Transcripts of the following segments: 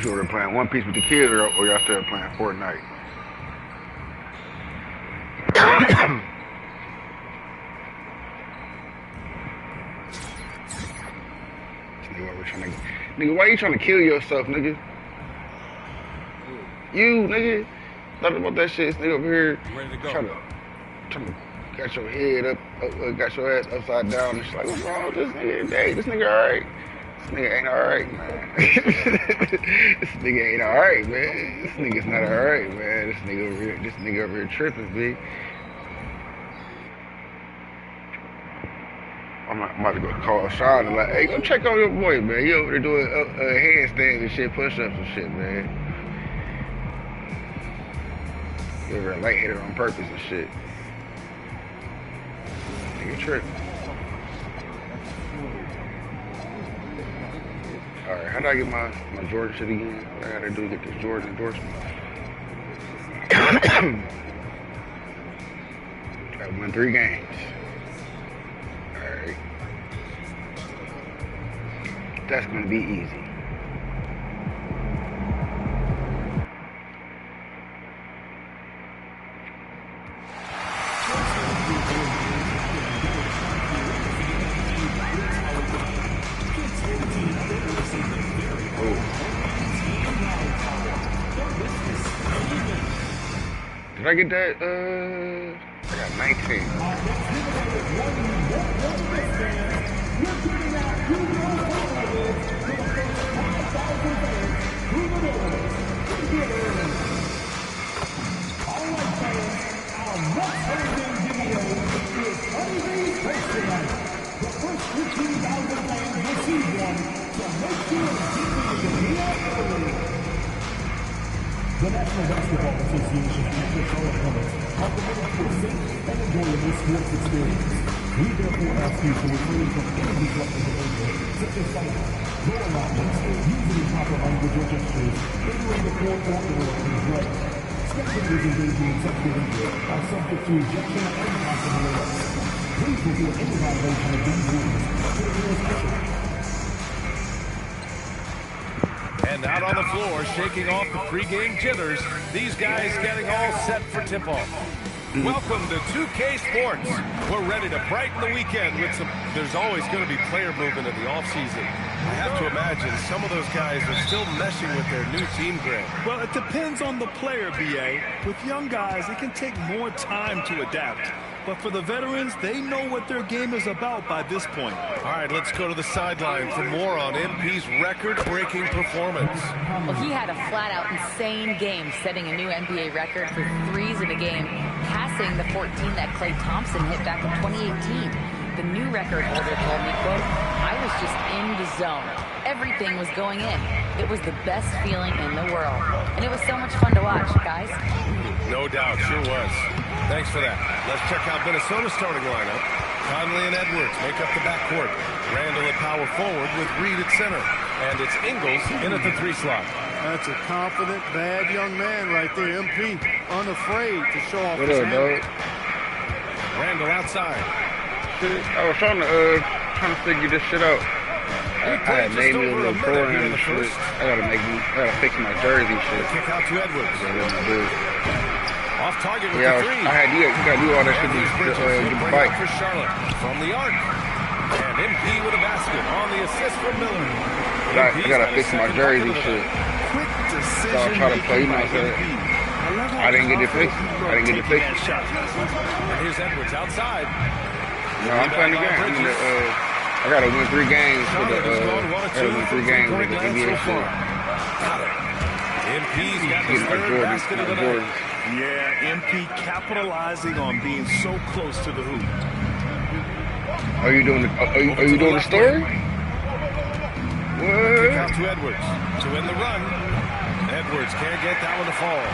You were playing One Piece with the kids, or y'all still playing Fortnite? Nigga, why you trying to kill yourself, nigga? You, nigga. Thought about that shit. This nigga over here Ready to go. trying to got your head up, got your ass upside down. And shit. Like, what's wrong with this nigga today? This nigga alright. This nigga ain't alright, man. This nigga ain't alright, man. This nigga's not alright, man. This nigga over here tripping, B. I'm about to go call Sean and like, hey, go check on your boy, man. He over there doing handstands and shit, push-ups and shit, man. He over there lightheaded on purpose and shit. Nigga tripping. Alright, how do I get my Jordan shit again? What I gotta do to get this Jordan endorsement? Gotta win 3 games. Alright. That's gonna be easy. Did I get that? I got 19. The National Basketball Association and the Charlotte Hornets are committed to a safe and enjoyable sports experience. We therefore ask you to refrain from any disruptive behavior, such as fighting, throwing objects, using improper language or gestures, entering the court or interrupting play. Spectators engaging in such behavior are subject to ejection and possible arrest. Please report any violation of these rules to the nearest official. And out on the floor, shaking off the pregame jitters, these guys getting all set for tip-off. Welcome to 2K Sports. We're ready to brighten the weekend with some... There's always going to be player movement in the offseason. I have to imagine some of those guys are still meshing with their new team, Greg. Well, it depends on the player, B.A. With young guys, it can take more time to adapt. But for the veterans, they know what their game is about by this point. All right, let's go to the sideline for more on MP's record-breaking performance. Well, he had a flat-out insane game, setting a new NBA record for threes in a game, passing the 14 that Klay Thompson hit back in 2018. The new record holder told me, quote, I was just in the zone. Everything was going in. It was the best feeling in the world. And it was so much fun to watch, guys. No doubt, sure was. Thanks for that. Let's check out Minnesota's starting lineup. Conley and Edwards make up the backcourt. Randall at power forward with Reed at center. And it's Ingles in at the 3 slot. That's a confident, bad young man right there, MP. Unafraid to show off his hand. Randall outside. I was trying to figure this shit out. I had made me a little program and shit. I gotta fix my jersey shit. Kick out to Edwards. Off target with Yeah, the 3. I had you gotta do all that shit to get the bike. For Charlotte from the arc. And MP with a basket on the assist from Miller. I gotta fix my jersey shit. Quick decision. So I'll try to play, you know what I'm saying? I didn't get it fixed. And here's Edwards outside. No, I'm playing the game. I gotta win 3 games for the NBA shit. MP's got the third basket of the night. Yeah, MP capitalizing on being so close to the hoop. Are you doing the story? Kick out to Edwards to win the run. Edwards can't get that one to fall.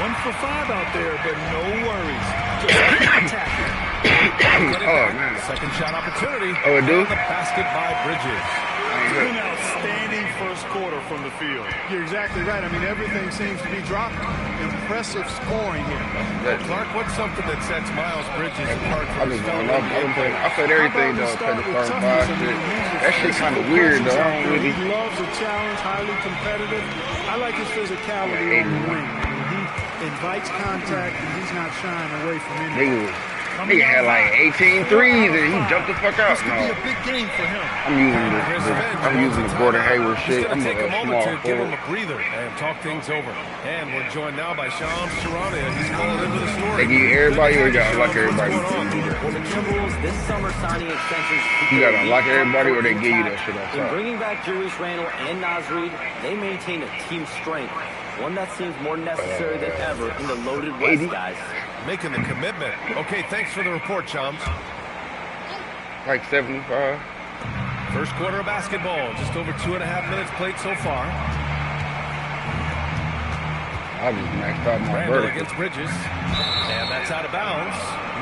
1 for 5 out there, but no worries. Just attack it. Oh man! Second shot opportunity. Oh, it do? The basket by Bridges. I An outstanding first quarter from the field. You're exactly right. I mean, everything seems to be dropping. Impressive scoring here. Clark, what's something that sets Miles Bridges apart I from his just fellow don't know. I played everything though. Played the first 5 shit. That shit kind of weird though. I don't really. He loves a challenge, highly competitive. I like his physicality on the wing. He invites contact, and he's not shying away from anything. Nigga had like 18 threes and he jumped the fuck out. This could be a big game for him. I'm using the Gordon Hayward shit. It's I'm going to take a a moment small to give him forward. a breather and talk things over. And we're joined now by Shams Charania. He's calling into the story. They give you everybody or you gotta unlock everybody. Well, the Timberwolves this summer signing extensions. You gotta unlock everybody or they give you that shit In outside. bringing back Julius Randle and Naz Reid, they maintain a team strength, one that seems more necessary than ever in the loaded West, guys. Making the commitment. Okay, thanks for the report, Shams. Like 75. First quarter of basketball. Just over 2.5 minutes played so far. I just maxed out my Randle vertical. against Bridges. And that's out of bounds.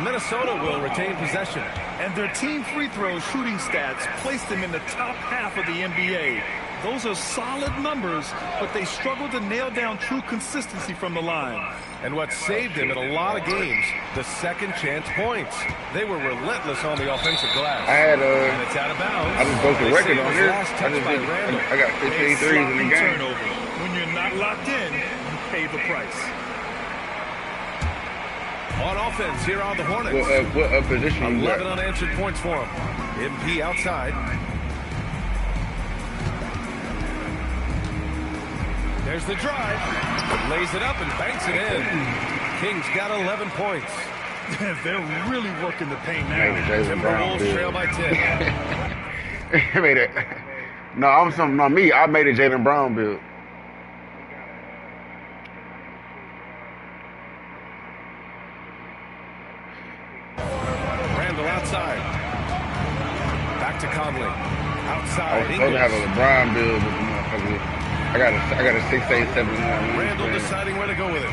Minnesota will retain possession. And their team free throw shooting stats place them in the top half of the NBA. Those are solid numbers, but they struggle to nail down true consistency from the line. And what saved them in a lot of games, the second chance points. They were relentless on the offensive glass. I had And it's out of bounds. I just broke the They record saved on his here. last touch by Randle. I got 15 threes in the game. Turnover. When you're not locked in, you pay the price. On offense here on the Hornets. What position you 11 got? unanswered points for him. MP outside. There's the drive. Lays it up and banks it in. Kings got 11 points. They're really working the paint Made it now. Jaylen Brown Timberwolves trail build. by 10. I made it. No, I'm something on me. I made a Jaylen Brown build. Randle outside. Back to Conley. I Outside. was supposed to have a LeBron build with the motherfucker. I got a 6'8", 7'9". Randle deciding where to go with it.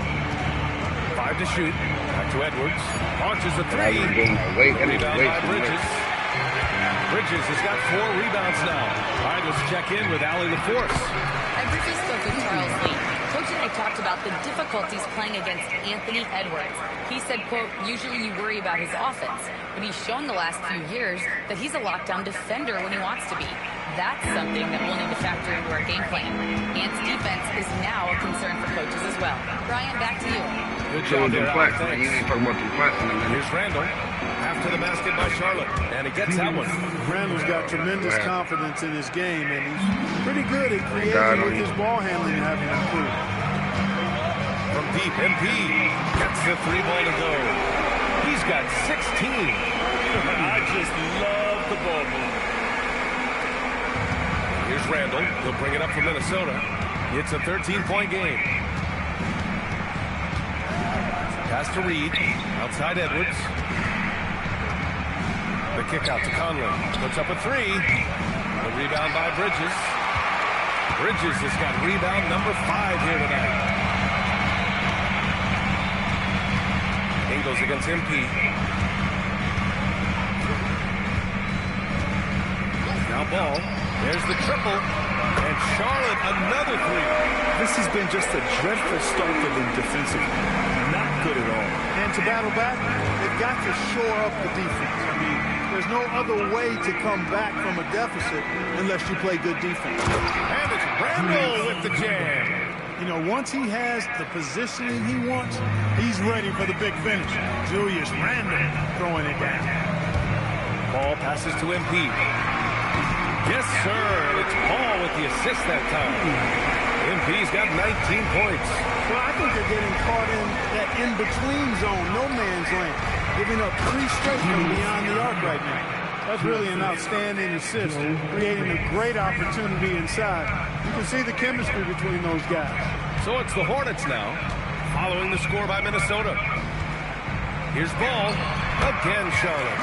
5 to shoot. Back to Edwards. Launches a I was 3. doing my weight. That is Rebound weight by too Bridges. much. Bridges has got 4 rebounds now. All right, let's check in with Allie LaForce. I briefly spoke with Charles Lee. Coach and I talked about the difficulties playing against Anthony Edwards. He said, quote, usually you worry about his offense, but he's shown the last few years that he's a lockdown defender when he wants to be. That's something that we'll need to factor into our game plan. Ant's defense is now a concern for coaches as well. Brian, back to you. Good So job with there, them Allie. flats, man. You Thanks. ain't talking about them flats in a minute. Here's Randle. After the basket by Charlotte. And he gets that one. Randall's got tremendous Wow. confidence in his game, and he's pretty good at God, creating with on his you. ball handling having improved. From deep, MP gets the 3 ball to go. He's got 16. I just love the ball movement. Here's Randle. He'll bring it up for Minnesota. It's a 13-point game. Pass to Reed. Outside Edwards. The kick out to Conley. Puts up a 3. The rebound by Bridges. Bridges has got rebound number 5 here tonight. Ingles against MP. Now ball. There's the triple. And Charlotte another 3. This has been just a dreadful start for them defensively. Not good at all. And to battle back, they've got to shore up the defense. I mean, there's no other way to come back from a deficit unless you play good defense. And it's Randle with the jam. You know, once he has the positioning he wants, he's ready for the big finish. Julius Randle throwing it down. Ball passes to MP. Yes, sir. And it's Paul with the assist that time. MP's got 19 points. Well, I think they're getting caught in that in-between zone, no man's land, giving up 3 straight from beyond the arc right now. That's really an outstanding assist, creating a great opportunity inside. You can see the chemistry between those guys. So it's the Hornets now, following the score by Minnesota. Here's ball. Again, Charlotte.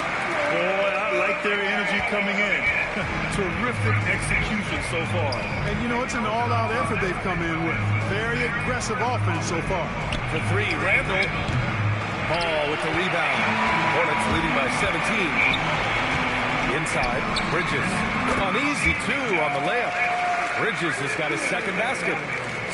Boy, I like their energy coming in. Terrific execution so far. And, you know, it's an all-out effort they've come in with. Very aggressive offense so far. For 3, Randle. Ball with the rebound. Hornets leading by 17. Inside, Bridges. Uneasy, too, on the layup. Bridges has got his second basket.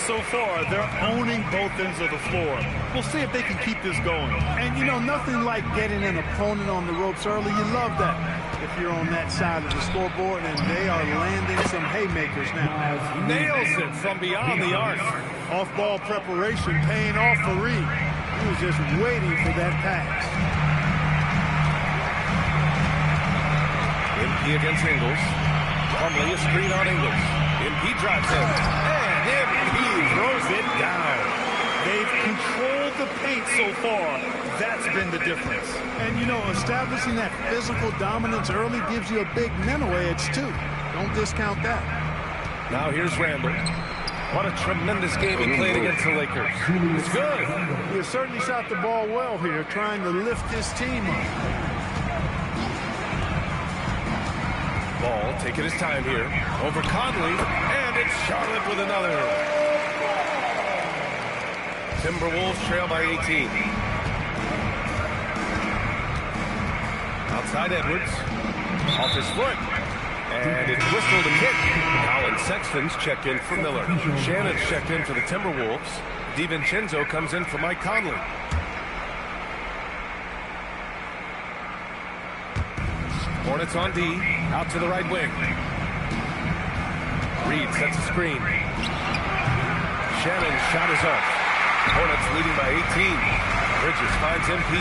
So far, they're owning both ends of the floor. We'll see if they can keep this going. And, you know, nothing like getting an opponent on the ropes early. You love that if you're on that side of the scoreboard, and they are landing some haymakers now. Nails it from beyond the arc. Off-ball preparation paying off for Reed. He was just waiting for that pass. MP against Ingles. Plumlee, a screen on Ingles. MP drives in. And MP throws it down. They've controlled the paint so far. That's been the difference. And, you know, establishing that physical dominance early gives you a big mental edge, too. Don't discount that. Now here's Randall. What a tremendous game he played against the Lakers. It's good. He has certainly shot the ball well here, trying to lift his team up. Ball taking his time here. Over Conley. And it's Charlotte with another. Timberwolves trail by 18. Outside Edwards. Off his foot. And it's whistled and hit. Colin Sexton's checked in for Miller. Shannon's checked in for the Timberwolves. DiVincenzo comes in for Mike Conley. Hornets on D. Out to the right wing. Reed sets a screen. Shannon's shot is off. Hornets leading by 18. Bridges finds MP.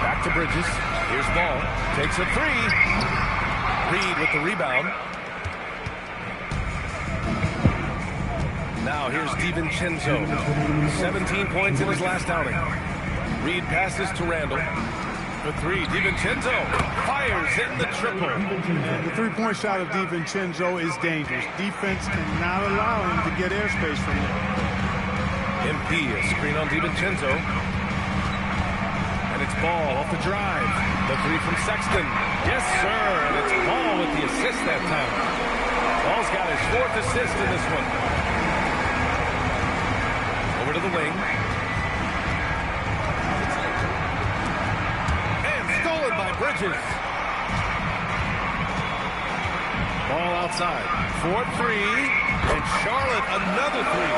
Back to Bridges. Here's Ball. Takes a three. Reed with the rebound. Now here's DiVincenzo. 17 points in his last outing. Reed passes to Randall. The three. DiVincenzo fires in the triple. The three-point shot of DiVincenzo is dangerous. Defense cannot allow him to get airspace from there. MP, a screen on DiVincenzo. And it's Ball off the drive. The three from Sexton. Yes, sir. And it's Ball with the assist that time. Ball's got his fourth assist in this one. Over to the wing. And stolen by Bridges. Ball outside. 4-3. And Charlotte another three.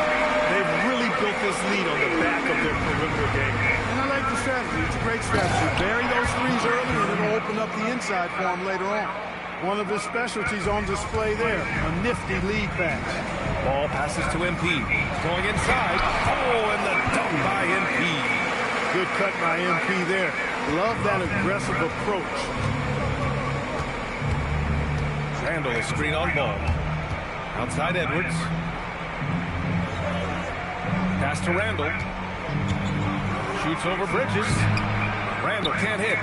They've really built this lead on the back of their perimeter game. And I like the strategy. It's a great strategy. Bury those threes early, and it'll open up the inside for him later on. One of his specialties on display there. A nifty lead pass. Ball passes to MP. Going inside. Oh, and the dunk by MP. Good cut by MP there. Love that aggressive approach. Randall, screen on Ball. Outside Edwards. Pass to Randall. Shoots over Bridges. Randall can't hit.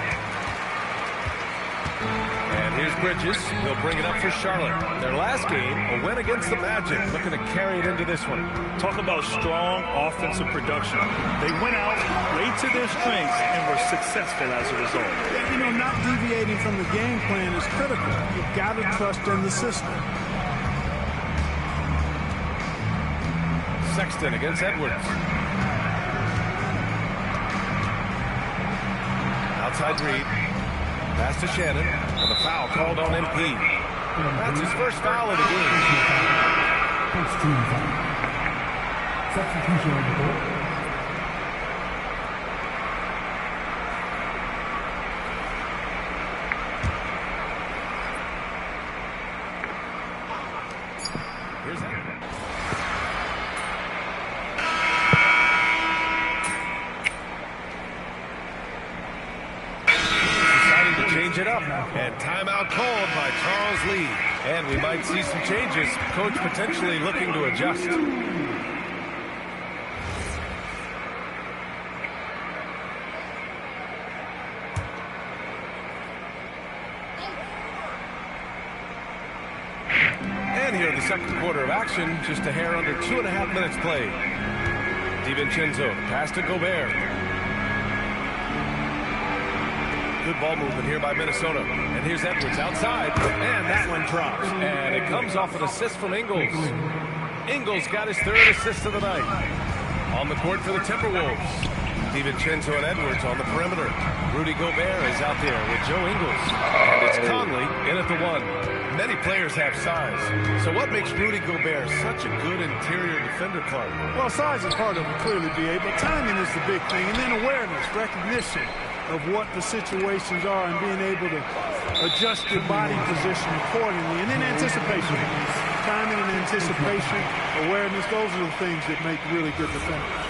And here's Bridges. He'll bring it up for Charlotte. Their last game, a win against the Magic. Looking to carry it into this one. Talk about strong offensive production. They went out, played to their strengths, and were successful as a result. You know, not deviating from the game plan is critical. You've got to trust in the system. Sexton against Edwards. Outside Reed. Pass to Shannon. And the foul called on MP. That's his first foul of the game. First team foul. Substitution on the court. Here's that. Change it up. And timeout called by Charles Lee. And we might see some changes. Coach potentially looking to adjust. And here in the second quarter of action, just a hair under 2.5 minutes played. DiVincenzo, pass to Gobert. Good ball movement here by Minnesota. And here's Edwards outside. And that one drops. And it comes off an assist from Ingles. Ingles got his third assist of the night. On the court for the Timberwolves. DiVincenzo and Edwards on the perimeter. Rudy Gobert is out there with Joe Ingles. And it's Conley in at the 1. Many players have size. So what makes Rudy Gobert such a good interior defender, Clark? Well, size is part of it, clearly, B.A., but timing is the big thing. And then awareness, recognition of what the situations are and being able to adjust your body position accordingly. And then anticipation. Timing and anticipation, awareness, those are the things that make really good defenders.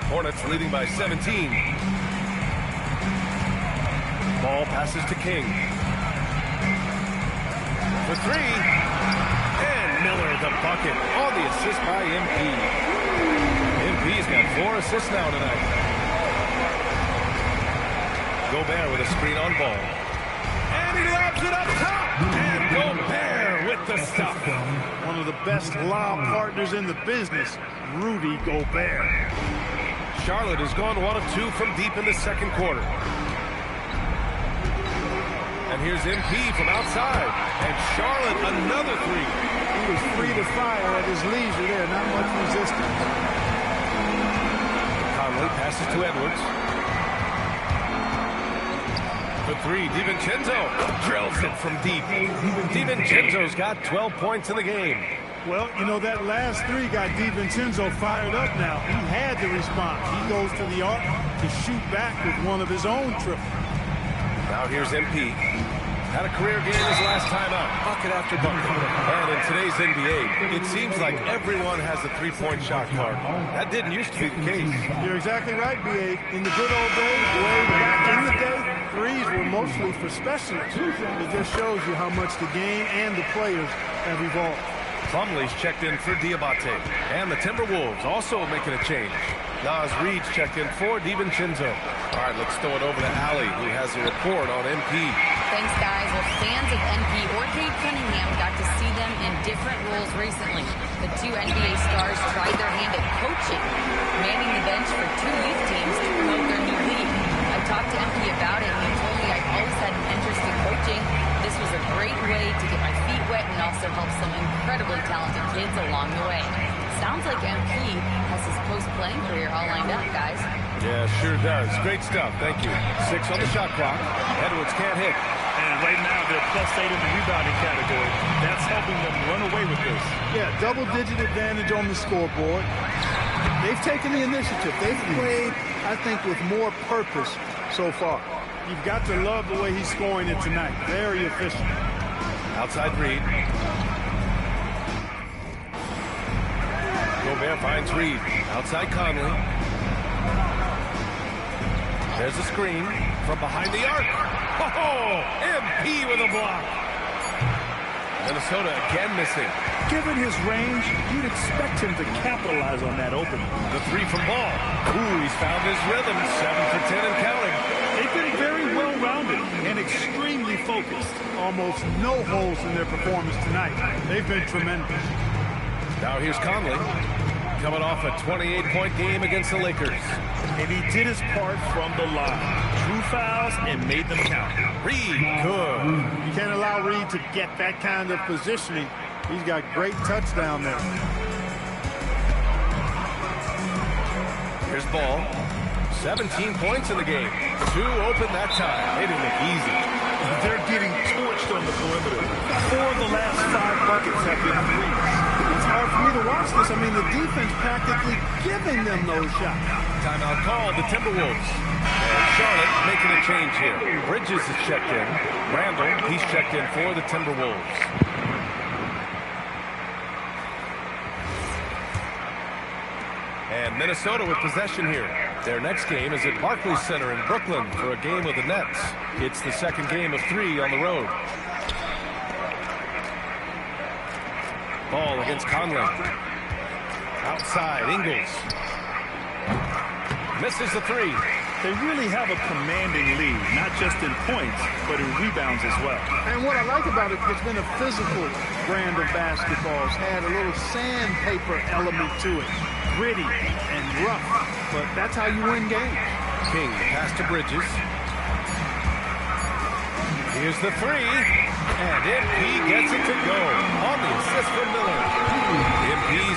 Hornets leading by 17. Ball passes to King. For 3. And Miller the bucket on the assist by MP. MP's got 4 assists now tonight. Gobert with a screen on ball. And he lobs it up top. And Gobert with the stuff. One of the best lob partners in the business, Rudy Gobert. Charlotte has gone 1 of 2 from deep in the second quarter. And here's MP from outside. And Charlotte another 3. He was free to fire at his leisure there, not much resistance. Conley passes to Edwards. For 3, DiVincenzo drills it from deep. DiVincenzo's got 12 points in the game. Well, you know, that last 3 got DiVincenzo fired up now. He had to respond. He goes to the arc to shoot back with one of his own triples. Now here's MP. Had a career game his last time out. Bucket after bucket. And in today's NBA, it seems like everyone has a three-point shot card. That didn't used to be the case. You're exactly right, B.A. In the good old days, way back in the day, threes were mostly for specialists. It just shows you how much the game and the players have evolved. Plumlee's checked in for Diabate. And the Timberwolves also making a change. Naz Reid's checked in for DiVincenzo. All right, let's throw it over to Allie, who has a report on MP. Thanks, guys. Well, fans of MP or Cade Cunningham got to see them in different roles recently. The 2 NBA stars tried their hand at coaching, manning the bench for 2 youth teams to promote their new league. I talked to MP about it, and he told me I've always had an interest in coaching. This was a great way to get my feet wet and also help some incredibly talented kids along the way. Sounds like MP has his post-playing career all lined up, guys. Yeah, sure does. Great stuff. Thank you. 6 on the shot clock. Edwards can't hit. And right now, they're +8 in the rebounding category. That's helping them run away with this. Yeah, double-digit advantage on the scoreboard. They've taken the initiative. They've played, I think, with more purpose so far. You've got to love the way he's scoring it tonight. Very efficient. Outside Reid. Gobert finds Reid. Outside Conley. There's a screen from behind the arc. Oh, MP with a block. Minnesota again missing. Given his range, you'd expect him to capitalize on that opening. The 3 from Ball. Ooh, he's found his rhythm. 7 for 10 and counting. They've been very well-rounded and extremely focused. Almost no holes in their performance tonight. They've been tremendous. Now here's Conley. Coming off a 28-point game against the Lakers. And he did his part from the line. Drew fouls and made them count. Reid, good. You can't allow Reid to get that kind of positioning. He's got great touch down there. Here's Ball. 17 points in the game. 2 open that time. They didn't look easy. They're getting torched on the perimeter. 4 of the last 5 buckets have been threes. It's hard for me to watch this. I mean, the defense practically giving them those shots. Timeout called, the Timberwolves. And Charlotte making a change here. Bridges is checked in. Randall, he's checked in for the Timberwolves. And Minnesota with possession here. Their next game is at Barclays Center in Brooklyn for a game with the Nets. It's the second game of 3 on the road. Ball against Conley. Outside, Ingles. Misses the 3. They really have a commanding lead, not just in points, but in rebounds as well. And what I like about it, it's been a physical brand of basketball. It's had a little sandpaper element to it. Gritty and rough, but that's how you win games. King, pass to Bridges. Here's the 3. And MP gets it to go on the assist from Miller. MP's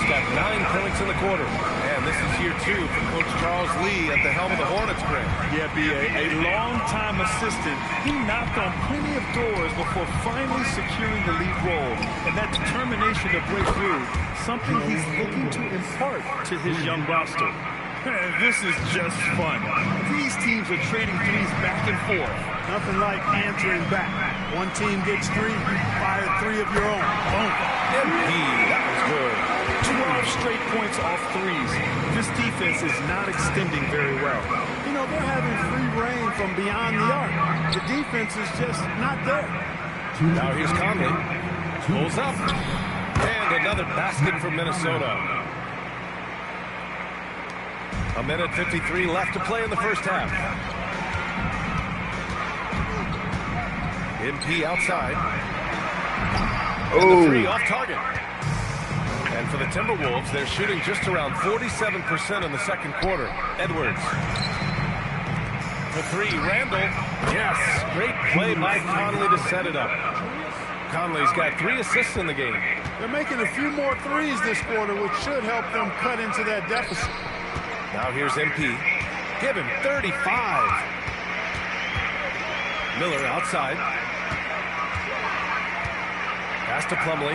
quarter. And this is year 2 for Coach Charles Lee at the helm of the Hornets, Greg. Yeah, B.A., a long-time assistant. He knocked on plenty of doors before finally securing the lead role. And that determination to break through, something he's looking to impart to his young roster. This is just fun. These teams are trading threes back and forth. Nothing like answering back. One team gets 3, fire 3 of your own. Boom. That was good. 12 straight points off threes. This defense is not extending very well. You know, they're having free reign from beyond the arc. The defense is just not there. Now here's Conley. Pulls up. And another basket for Minnesota. A minute 53 left to play in the first half. MP outside. And the 3 off target. And for the Timberwolves, they're shooting just around 47% in the second quarter. Edwards. The 3, Randall. Yes, great play by Conley to set it up. Conley's got 3 assists in the game. They're making a few more threes this quarter, which should help them cut into that deficit. Now here's MP. Give him 35. Miller outside. Pass to Plumlee.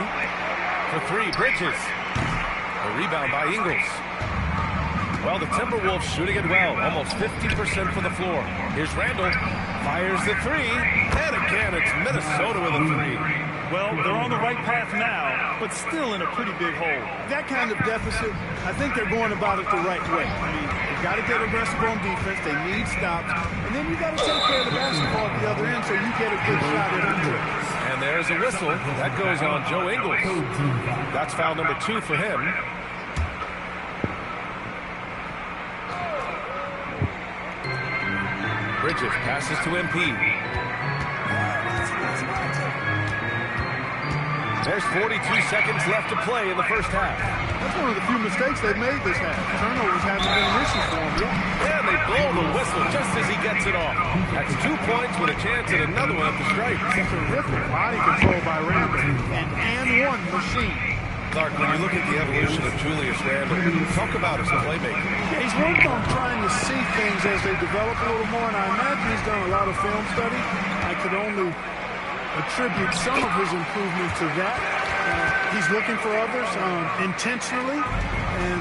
For 3, Bridges. A rebound by Ingles. Well, the Timberwolves shooting it well. Almost 50% from the floor. Here's Randall. Fires the 3. And again, it's Minnesota with a 3. Well, they're on the right path now, but still in a pretty big hole. That kind of deficit, I think they're going about it the right way. I mean, you got to get aggressive on defense. They need stops. And then you got to take care of the basketball at the other end so you get a good shot at it. And there's a whistle. That goes on Joe Ingles. That's foul number 2 for him. Bridges passes to MP. There's 42 seconds left to play in the first half. That's one of the few mistakes they've made this half. Turnovers haven't been an issue for them yet. And they blow the whistle just as he gets it off. That's 2 points with a chance at another one at the stripe. Terrific body control by Randall. And one machine. Clark, when you look at the evolution of Julius Randle, talk about his playmaking. Yeah, he's worked on trying to see things as they develop a little more, and I imagine he's done a lot of film study. I could only attribute some of his improvement to that. He's looking for others intentionally and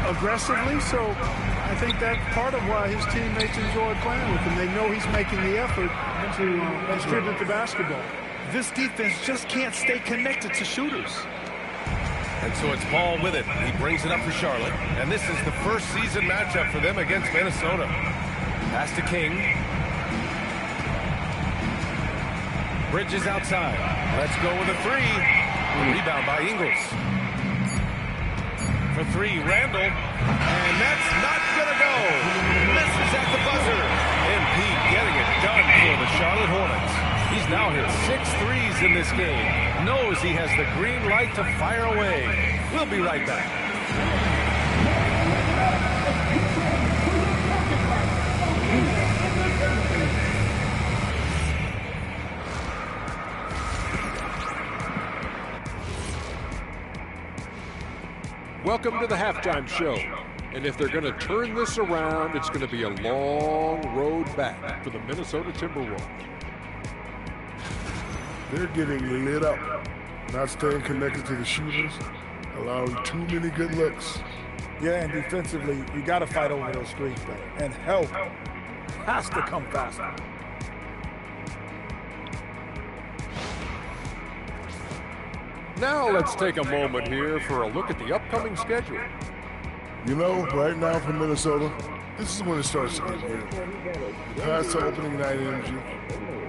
aggressively, so I think that's part of why his teammates enjoy playing with him. They know he's making the effort to distribute the basketball. This defense just can't stay connected to shooters. And so it's Paul with it. He brings it up for Charlotte, and this is the first season matchup for them against Minnesota. Pass to King. Bridges outside. Let's go with a 3. Rebound by Ingles. For 3, Randall. And that's not going to go. Misses at the buzzer. MP getting it done for the Charlotte Hornets. He's now hit 6 threes in this game. Knows he has the green light to fire away. We'll be right back. Welcome to the halftime show. And if they're going to turn this around, it's going to be a long road back for the Minnesota Timberwolves. They're getting lit up, not staying connected to the shooters, allowing too many good looks. Yeah, and defensively, you got to fight over those screens better. And help has to come faster. Now let's take a moment here for a look at the upcoming schedule. You know, right now for Minnesota, this is when it starts to get weird. You pass the opening night energy.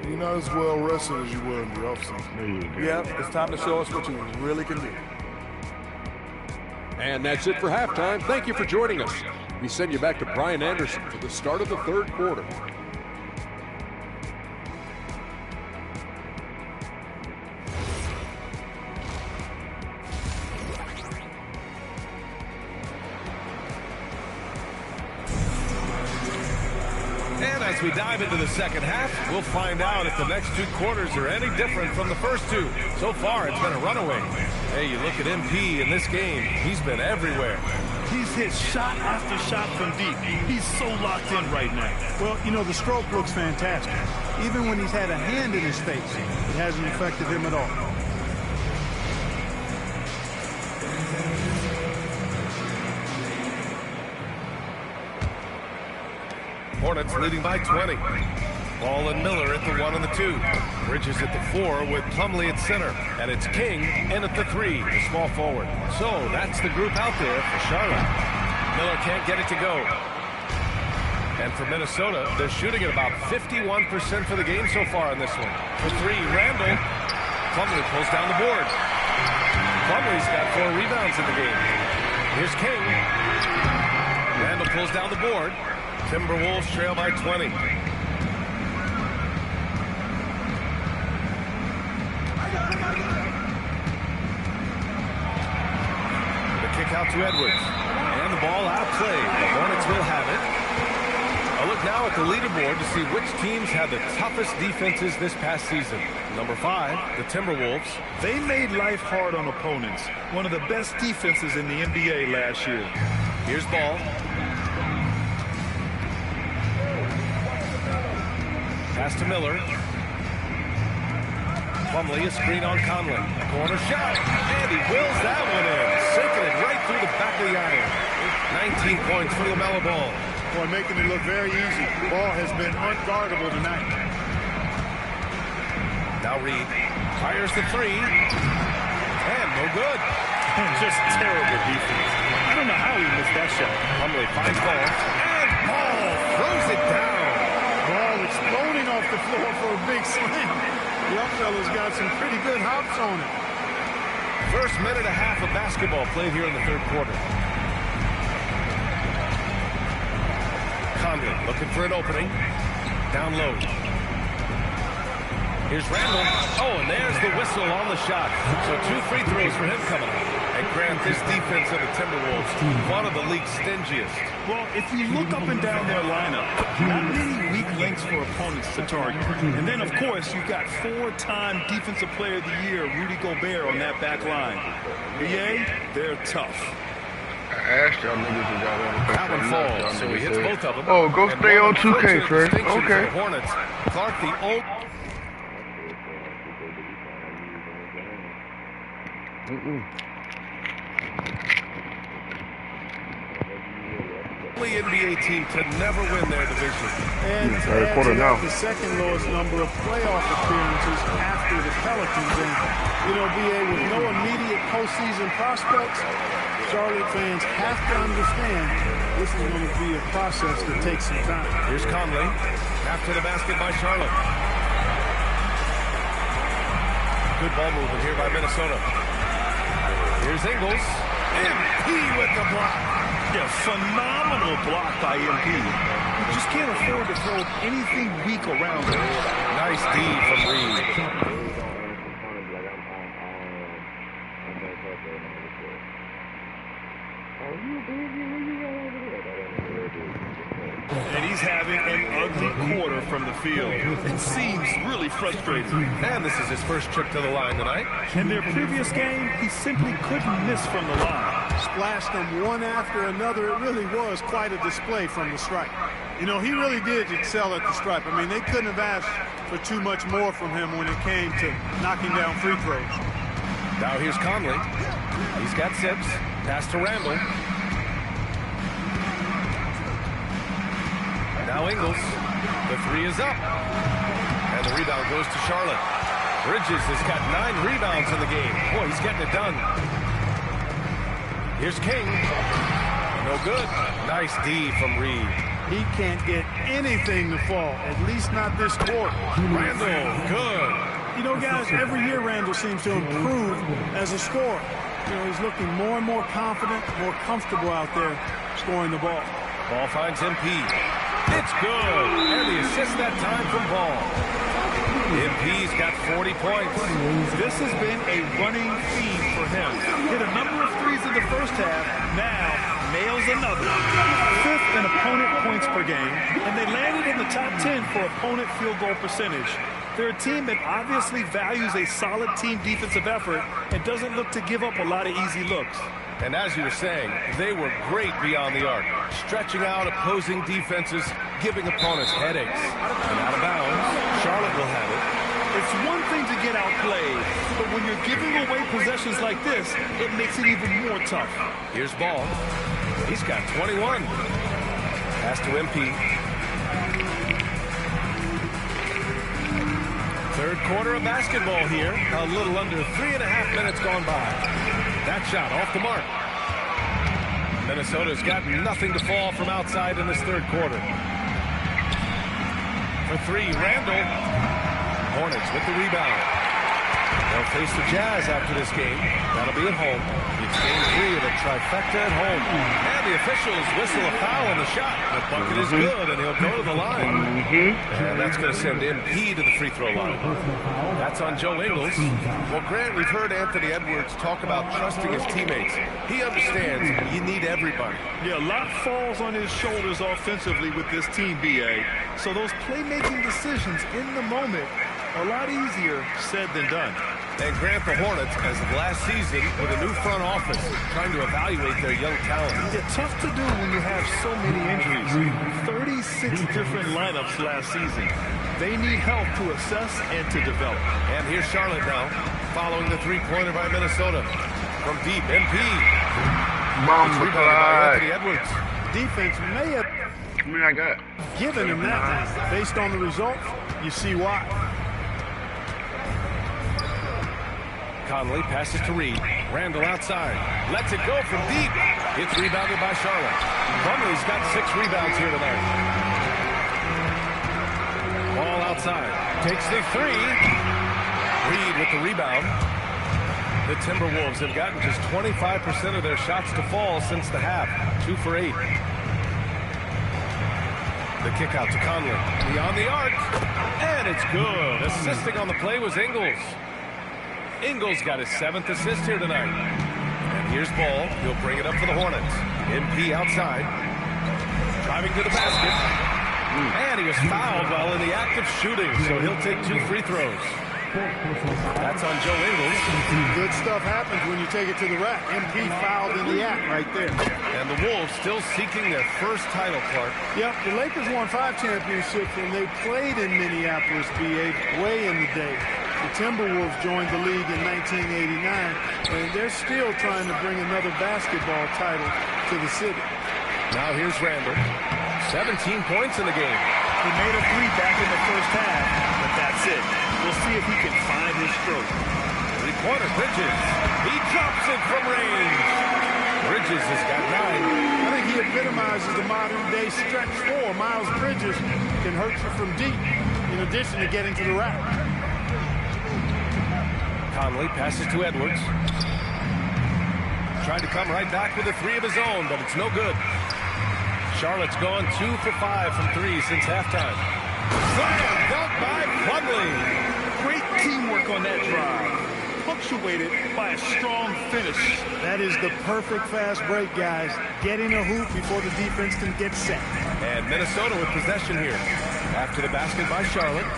You're not as well rested as you were in the offseason. Yeah, it's time to show us what you really can do. And that's it for halftime. Thank you for joining us. We send you back to Brian Anderson for the start of the third quarter. As we dive into the second half, we'll find out if the next 2 quarters are any different from the first 2. So far, it's been a runaway. Hey, you look at MP in this game, he's been everywhere. He's hit shot after shot from deep. He's so locked in right now. Well, you know, the stroke looks fantastic. Even when he's had a hand in his face, it hasn't affected him at all. Hornets leading by 20. Ball and Miller at the 1 and the 2. Bridges at the 4 with Plumlee at center. And it's King in at the 3, the small forward. So that's the group out there for Charlotte. Miller can't get it to go. And for Minnesota, they're shooting at about 51% for the game so far in this one. For 3, Randall. Plumlee pulls down the board. Plumlee's got 4 rebounds in the game. Here's King. Randall pulls down the board. Timberwolves trail by 20. The kick out to Edwards. And the ball outplayed. The Hornets will have it. A look now at the leaderboard to see which teams had the toughest defenses this past season. Number 5, the Timberwolves. They made life hard on opponents. One of the best defenses in the NBA last year. Here's Ball. Pass to Miller. Plumlee, a screen on Conley. Corner shot, and he wills that one in. Sinking it right through the back of the iron. 19 points for LaMelo Ball. Boy, making it look very easy. Ball has been unguardable tonight. Now Reed fires the 3. And no good. Just terrible defense. I don't know how he missed that shot. Plumlee finds Ball. And Ball throws it down. Ball exploding off the floor for a big slam. Young fella's got some pretty good hops on it. First minute and a half of basketball played here in the 3rd quarter. Conley looking for an opening. Down low. Here's Randall. Oh, and there's the whistle on the shot. So 2 free throws for him coming up. And Grant, this defense of the Timberwolves, one of the league's stingiest. Well, if you look up and down their lineup, not many weak links for opponents to target. And then, of course, you've got 4-time Defensive Player of the Year, Rudy Gobert, on that back line. BA, they're tough. I asked y'all niggas if y'all want to play That one falls, so he hits both of them. Oh, go And stay one on 2K, Trey. distinction for Okay. the Hornets. Clark, the old... only NBA team to never win their division. And to third add quarter to that, now. the second lowest number of playoff appearances after the Pelicans. And, you know, BA, with no immediate postseason prospects, Charlotte fans have to understand this is going to be a process that takes some time. Here's Conley. After the basket by Charlotte. Good ball movement here by Minnesota. Here's Ingles. MP with the block. Yeah, phenomenal block by MP. You just can't afford to throw anything weak around him. Nice D from Reed. And he's having an ugly quarter from the field. It seems really frustrating. And this is his first trip to the line tonight. In their previous game, he simply couldn't miss from the line. Splashed them one after another. It really was quite a display from the stripe. You know, he really did excel at the stripe. I mean, they couldn't have asked for too much more from him when it came to knocking down free throws. Now here's Conley. He's got 6. Pass to Randall. Now Ingles. The 3 is up. And the rebound goes to Charlotte. Bridges has got 9 rebounds in the game. Boy, he's getting it done. Here's King. No good. Nice D from Reed. He can't get anything to fall, at least not this quarter. Randall, good. You know, guys, every year Randall seems to improve as a scorer. You know, he's looking more and more confident, more comfortable out there scoring the ball. Ball finds MP. It's good. And the assist that time from Ball. MP's got 40 points. This has been a running theme for him. Hit a number of threes in the first half. Now, nails another. 5th in opponent points per game, and they landed in the top 10 for opponent field goal percentage. They're a team that obviously values a solid team defensive effort and doesn't look to give up a lot of easy looks. And as you were saying, they were great beyond the arc, stretching out opposing defenses, giving opponents headaches. And out of bounds, Charlotte will have it. It's one thing to get outplayed, but when you're giving away possessions like this, it makes it even more tough. Here's Ball. He's got 21. Pass to MP. Third quarter of basketball here. A little under 3.5 minutes gone by. That shot off the mark. Minnesota's got nothing to fall from outside in this third quarter. For 3, Randall. Hornets with the rebound. They'll face the Jazz after this game. That'll be at home. It's game 3 of a trifecta at home. And the officials whistle a foul on the shot. The bucket is good, and he'll go to the line. And that's going to send MP to the free throw line. That's on Joe Ingles. Well, Grant, we've heard Anthony Edwards talk about trusting his teammates. He understands you need everybody. Yeah, a lot falls on his shoulders offensively with this team, B.A. So those playmaking decisions in the moment are a lot easier said than done. And Grant, the Hornets, as of last season, with a new front office, trying to evaluate their young talent. It's tough to do when you have so many injuries. 36 different lineups last season. They need help to assess and to develop. And here's Charlotte now, following the three-pointer by Minnesota. From deep, MP. It's rebounded by Anthony Edwards. Defense may have given him that. Based on the results, you see why. Conley passes to Reed. Randall outside. Lets it go from deep. It's rebounded by Charlotte. Conley's got 6 rebounds here tonight. Ball outside. Takes the 3. Reed with the rebound. The Timberwolves have gotten just 25% of their shots to fall since the half. 2 for 8. The kick out to Conley. Beyond the arc. And it's good. Assisting on the play was Ingles. Ingles got his 7th assist here tonight. And here's Ball. He'll bring it up for the Hornets. MP outside. Driving to the basket. And he was fouled while in the act of shooting, so he'll take 2 free throws. That's on Joe Ingles. Good stuff happens when you take it to the rack. MP fouled in the act right there. And the Wolves still seeking their first title, Clark. Yep, the Lakers won 5 championships when they played in Minneapolis, BA, way in the day. The Timberwolves joined the league in 1989, and they're still trying to bring another basketball title to the city. Now here's Randall. 17 points in the game. He made a 3 back in the first half, but that's it. We'll see if he can find his stroke. Three-pointer Bridges. He drops it from range. Bridges has got 9. I think he epitomizes the modern-day stretch 4. Miles Bridges can hurt you from deep, in addition to getting to the rack. Conley passes to Edwards. Trying to come right back with a 3 of his own, but it's no good. Charlotte's gone 2 for 5 from 3 since halftime. Slam dunk by Conley. Great teamwork on that drive. Punctuated by a strong finish. That is the perfect fast break, guys. Getting a hoop before the defense can get set. And Minnesota with possession here. After the basket by Charlotte.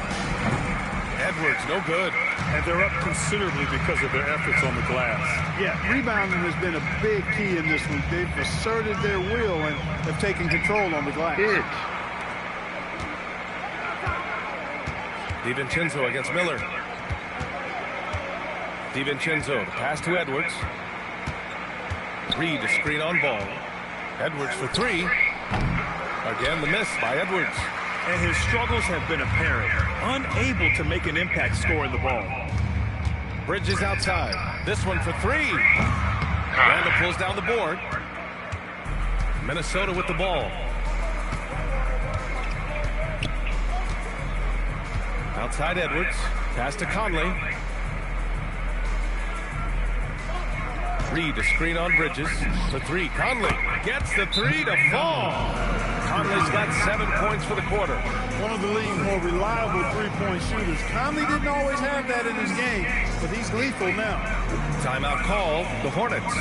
Edwards, no good. And they're up considerably because of their efforts on the glass. Yeah, rebounding has been a big key in this one. They've asserted their will and have taken control on the glass. DiVincenzo against Miller. DiVincenzo, the pass to Edwards. Reed, a screen on Ball. Edwards for 3. Again, the miss by Edwards. And his struggles have been apparent. Unable to make an impact scoring the ball. Bridges outside. This one for 3. Randall pulls down the board. Minnesota with the ball. Outside Edwards. Pass to Conley. Reed, a screen on Bridges. For 3. Conley gets the 3 to fall. Conley's got 7 points for the quarter. One of the league's more reliable three-point shooters. Conley didn't always have that in his game, but he's lethal now. Timeout call, the Hornets.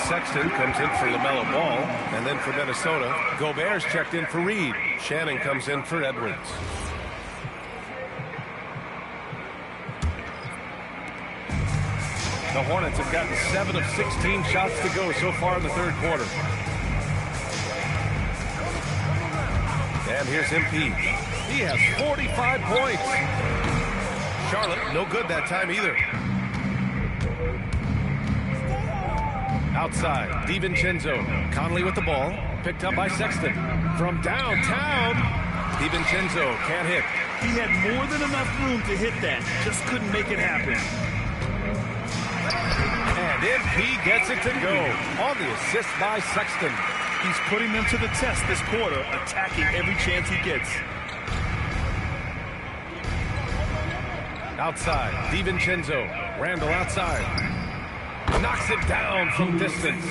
Sexton comes in for LaMelo Ball, and then for Minnesota, Gobert's checked in for Reed. Shannon comes in for Edwards. The Hornets have gotten 7 of 16 shots to go so far in the third quarter. And here's MP. He has 45 points. Charlotte, no good that time either. Outside, DiVincenzo. Conley with the ball. Picked up by Sexton. From downtown, DiVincenzo can't hit. He had more than enough room to hit that. Just couldn't make it happen. And MP gets it to go on the assist by Sexton. He's putting them to the test this quarter, attacking every chance he gets. Outside, DiVincenzo. Randall outside. Knocks it down from distance.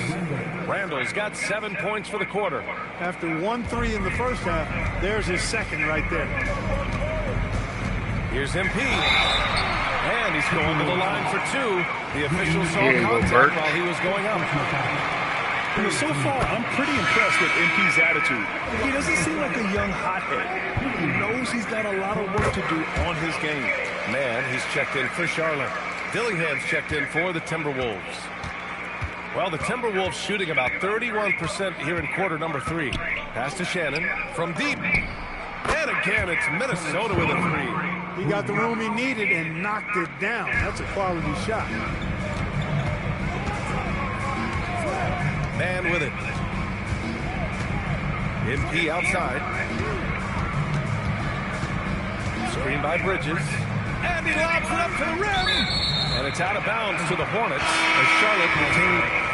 Randall's got 7 points for the quarter. After 1-3 in the first half, there's his second right there. Here's MP. And he's going to the line for 2. The official saw contact while he was going up. You know, so far, I'm pretty impressed with MP's attitude. He doesn't seem like a young hothead. He knows he's got a lot of work to do on his game. Man, he's checked in for Charlotte. Dillingham's checked in for the Timberwolves. Well, the Timberwolves shooting about 31% here in quarter number 3. Pass to Shannon from deep. And again, it's Minnesota with a 3. He got the room he needed and knocked it down. That's a quality shot. Man with it. MP outside. Screen by Bridges. And he lobs it up to the rim. And it's out of bounds to the Hornets as Charlotte continues.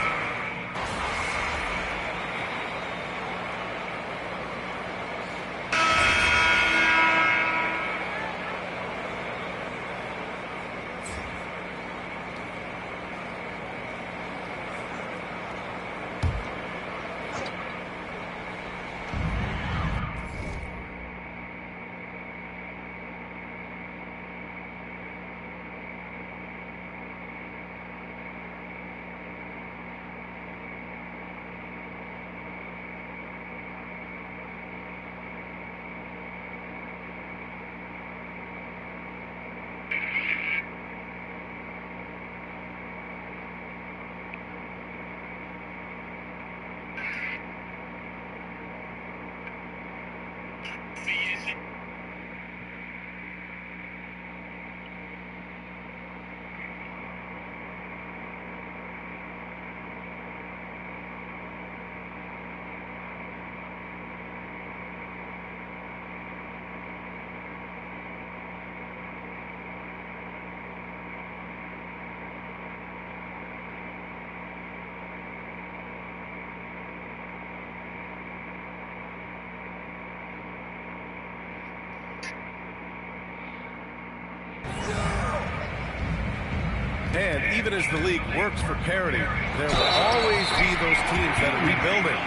And even as the league works for parity, there will always be those teams that are rebuilding.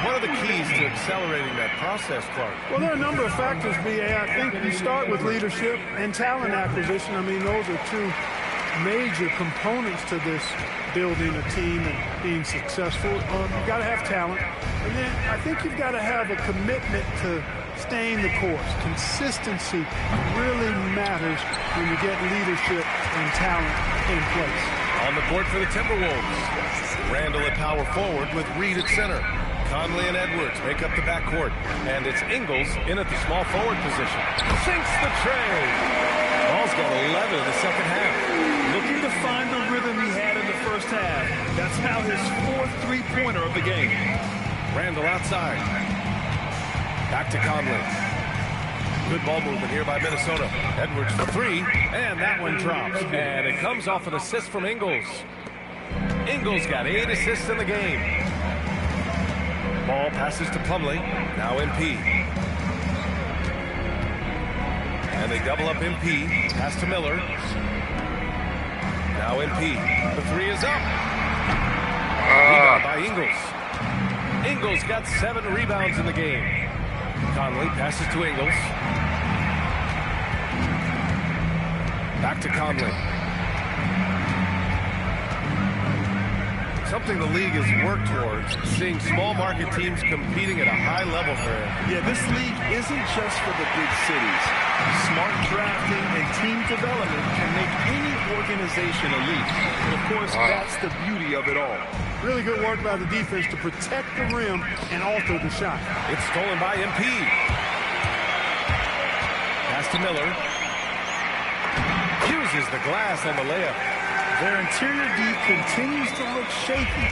What are the keys to accelerating that process, Clark? Well, there are a number of factors, B.A. I think you start with leadership and talent acquisition. I mean, those are two major components to this building a team and being successful. You've got to have talent. And then I think you've got to have a commitment to staying the course. Consistency really matters when you get leadership and talent in place. On the court for the Timberwolves. Randall at power forward with Reed at center. Conley and Edwards make up the backcourt. And it's Ingles in at the small forward position. Sinks the tray. Ball's got 11 in the second half. Looking to find the rhythm he had in the first half. That's now his 4th three-pointer of the game. Randall outside. Back to Conley. Good ball movement here by Minnesota. Edwards for 3, and that one drops. And it comes off an assist from Ingles. Ingles got 8 assists in the game. Ball passes to Plumlee. Now MP. And they double up MP. Pass to Miller. Now MP. The three is up. Rebound by Ingles. Ingles got 7 rebounds in the game. Conley passes to Ingles. Back to Conley. Something the league has worked towards, seeing small market teams competing at a high level there. Yeah, this league isn't just for the big cities. Smart drafting and team development can make any organization elite. And of course, that's the beauty of it all. Really good work by the defense to protect the rim and alter the shot. It's stolen by MP. Pass to Miller. Uses the glass on the layup. Their interior D continues to look shaky.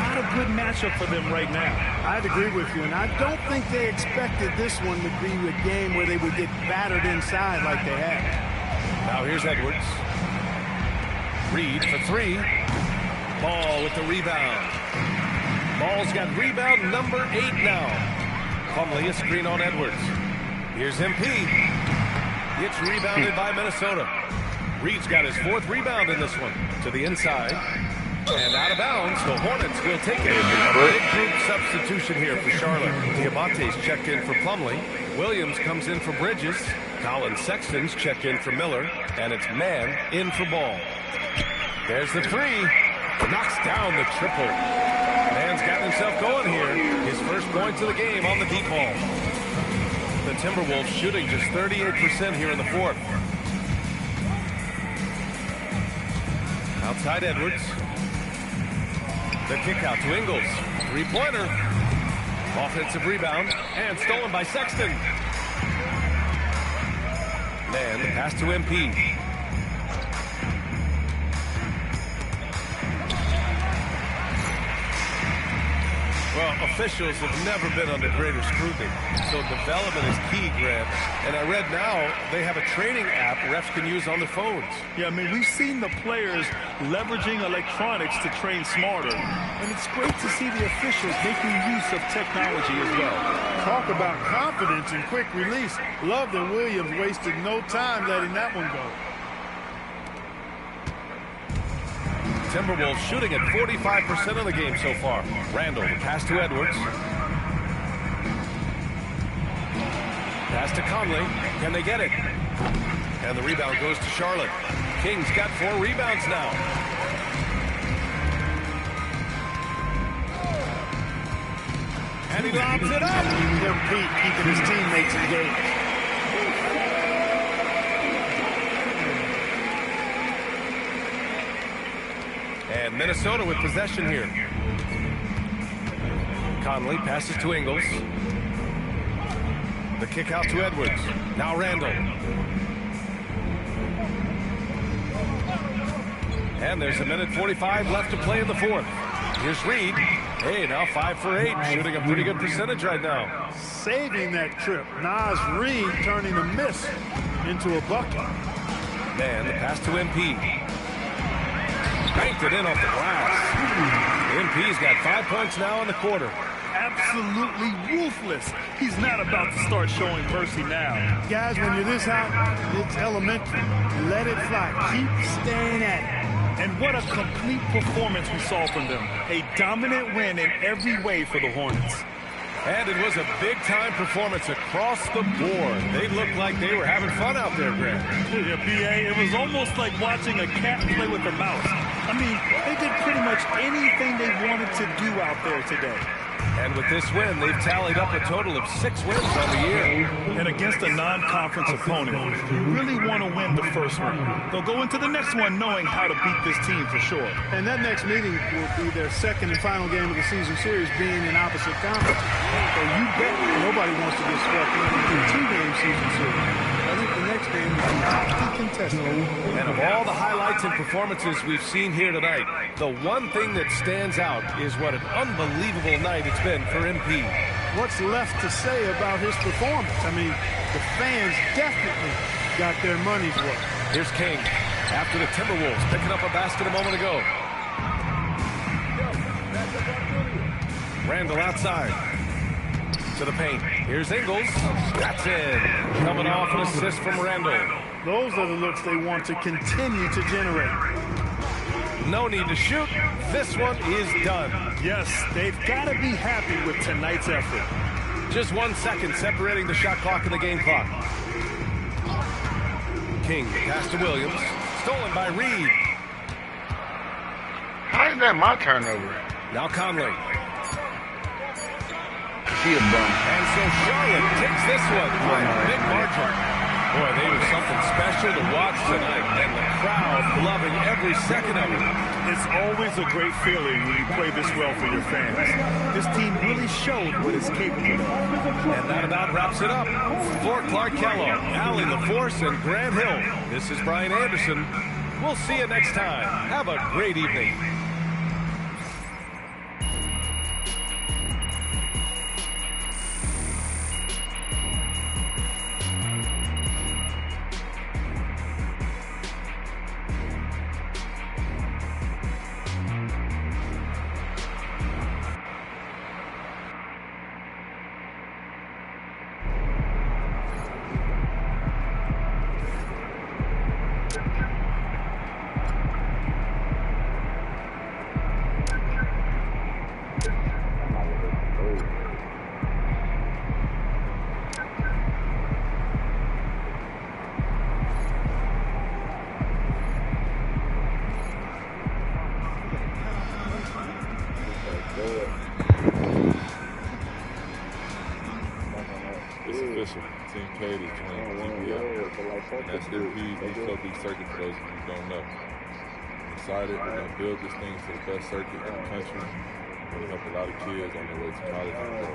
Not a good matchup for them right now. I'd agree with you, and I don't think they expected this one to be a game where they would get battered inside like they had. Now here's Edwards. Reed for 3. Ball with the rebound. Ball's got rebound number 8 now. Plumlee a screen on Edwards. Here's MP. It's rebounded by Minnesota. Reed's got his 4th rebound in this one. To the inside. And out of bounds, the Hornets will take it. Big group substitution here for Charlotte. Diamante's checked in for Plumlee. Williams comes in for Bridges. Colin Sexton's checked in for Miller. And it's Mann in for Ball. There's the 3. Knocks down the triple. Mann's gotten himself going here. His first points of the game on the deep ball. The Timberwolves shooting just 38% here in the 4th. Outside Edwards. The kick out to Ingles. 3-pointer. Offensive rebound. And stolen by Sexton. Mann, the pass to MP. Well, officials have never been under greater scrutiny, so development is key, Grant. And I read now they have a training app refs can use on their phones. Yeah, I mean, we've seen the players leveraging electronics to train smarter, and it's great to see the officials making use of technology as well. Talk about confidence and quick release. Love that Williams wasted no time letting that one go. Timberwolves shooting at 45% of the game so far. Randall, the pass to Edwards. Pass to Conley. Can they get it? And the rebound goes to Charlotte. Kings got 4 rebounds now. And he lobs it up. They're keeping his teammates engaged. And Minnesota with possession here. Conley passes to Ingles. The kick out to Edwards. Now Randall. And there's 1:45 left to play in the 4th. Here's Reed. Hey, now 5 for 8. Shooting a pretty good percentage right now. Saving that trip. Naz Reid turning a miss into a bucket. Man, the pass to MP. Banked it in off the glass. MP's got 5 points now in the quarter. Absolutely ruthless. He's not about to start showing mercy now. Guys, when you're this hot, it's elementary. Let it fly. Keep staying at it. And what a complete performance we saw from them. A dominant win in every way for the Hornets. And it was a big-time performance across the board. They looked like they were having fun out there, Grant. Yeah, B.A., it was almost like watching a cat play with a mouse. I mean, they did pretty much anything they wanted to do out there today. And with this win, they've tallied up a total of 6 wins on the year. And against a non-conference opponent, you really want to win the first one. They'll go into the next one knowing how to beat this team for sure. And that next meeting will be their second and final game of the season series, being in opposite conference. So you bet nobody wants to get swept into a 2-game season series. I think the next game will be hotly contested. And of all the highlights and performances we've seen here tonight, the one thing that stands out is what an unbelievable night it's been for MP. What's left to say about his performance? I mean, the fans definitely got their money's worth. Here's King after the Timberwolves picking up a basket a moment ago. Randall outside. To the paint. Here's Ingles. That's in. Coming off an assist from Randall. Those are the looks they want to continue to generate. No need to shoot. This one is done. Yes, they've got to be happy with tonight's effort. Just 1 second separating the shot clock and the game clock. King, pass to Williams. Stolen by Reed. How is that my turnover? Now Conley. She a bum. And so Charlotte takes this one by a big margin. Boy, they were something special to watch tonight, and the crowd loving every second of it. It's always a great feeling when you play this well for your fans. This team really showed what it's capable of. And that about wraps it up. For Clark Kellogg, Allie LaForce, and Grant Hill, this is Brian Anderson. We'll see you next time. Have a great evening. It's official. Team K is joining the GPL. And that's the PSOB circuit for those of you who don't know. I'm excited. We're going to build this thing for the best circuit in the country. We're going to help a lot of kids on their way to college and pro.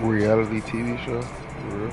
Reality TV show? For real?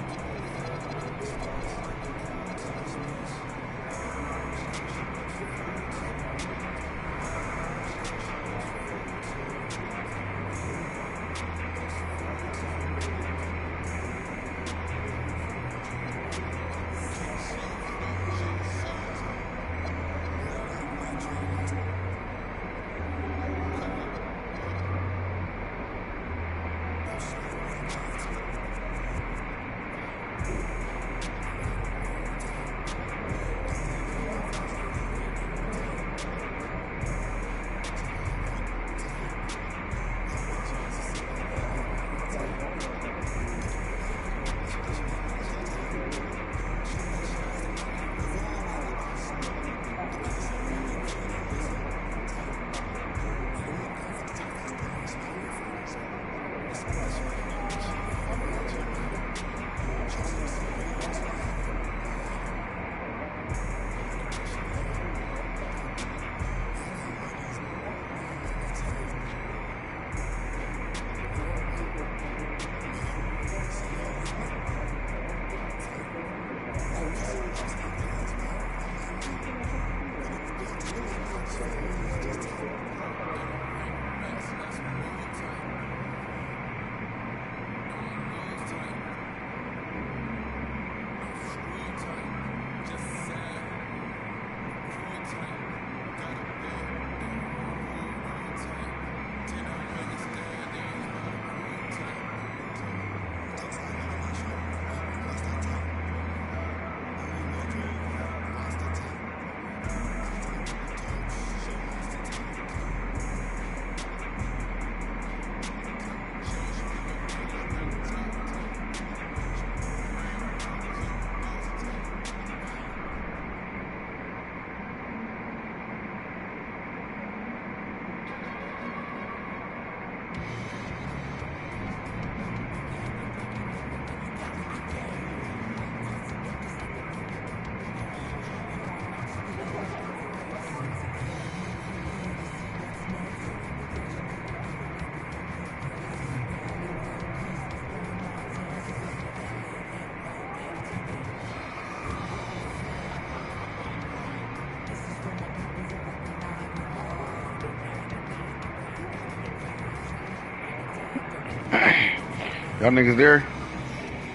Y'all niggas there?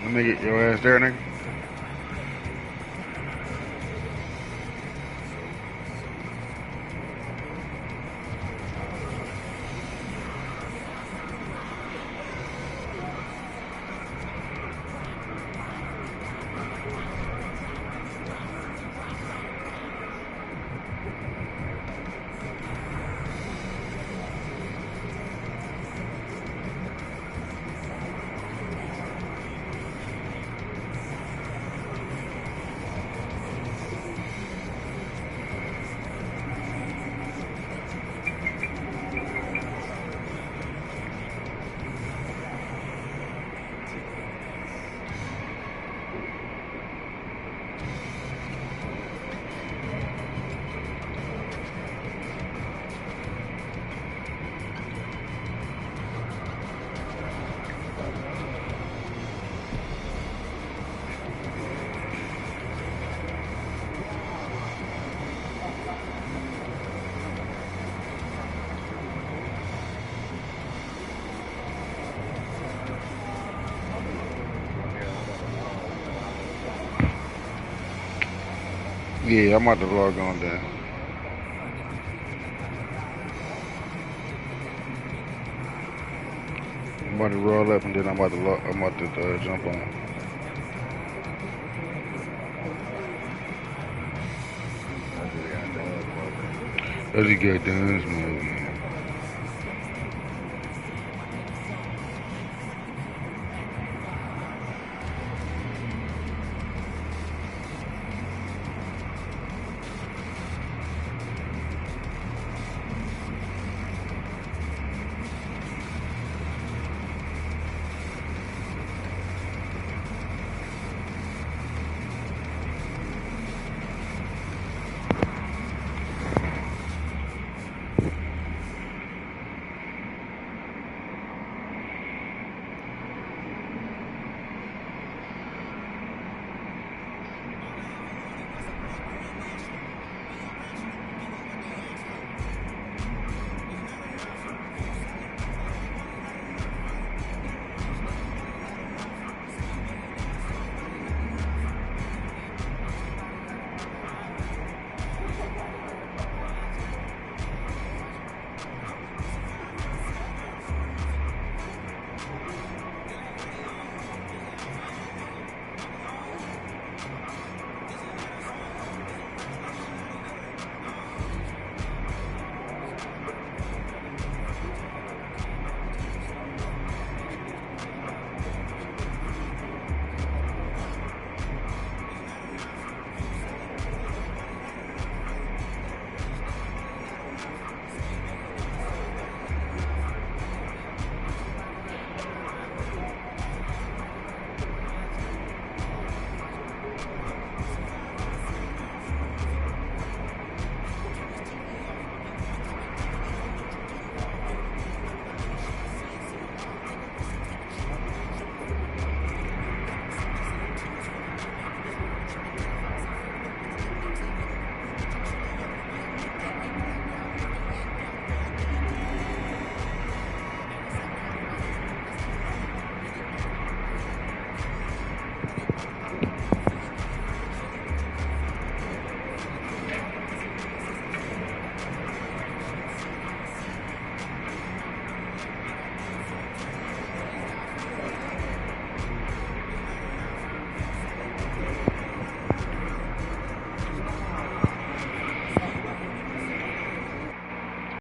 Let me get your ass there, nigga. Yeah, I'm about to log on then. I'm about to roll up and then I'm about to jump on. That's a good dance, man.